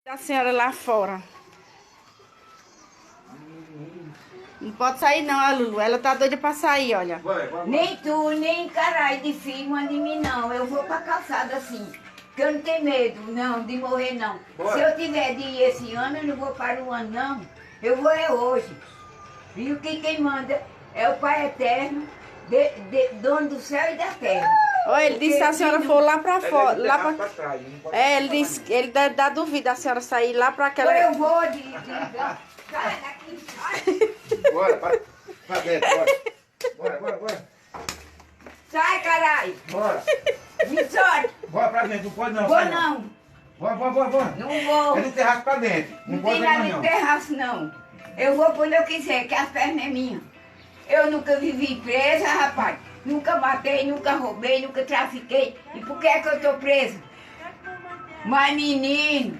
A senhora lá fora. Não pode sair não, a Lulu. Ela tá doida pra sair, olha. Nem tu, nem caralho de filho manda em mim, não. Eu vou pra calçada assim. Porque eu não tenho medo, não, de morrer, não. Se eu tiver de ir esse ano, eu não vou para o ano, não. Eu vou é hoje. E o que quem manda é o Pai Eterno, dono do céu e da terra. Olha, ele disse que a senhora for lá pra fora. Lá pra... trás, ele disse que ele dá dúvida a senhora sair lá pra aquela. Eu vou de sai daqui, sai. Bora, pra dentro, bora. Bora. Sai, caralho. Bora. Me solta. Bora pra dentro, não pode não. Vou sai não. Bora. Não vou. É no terraço pra dentro. Não pode tem mais nada não. de terraço, não. Eu vou por onde eu quiser, que as pernas é minha. Eu nunca vivi presa, rapaz. Nunca matei, nunca roubei, nunca trafiquei. E por que é que eu tô presa? Mas, menino,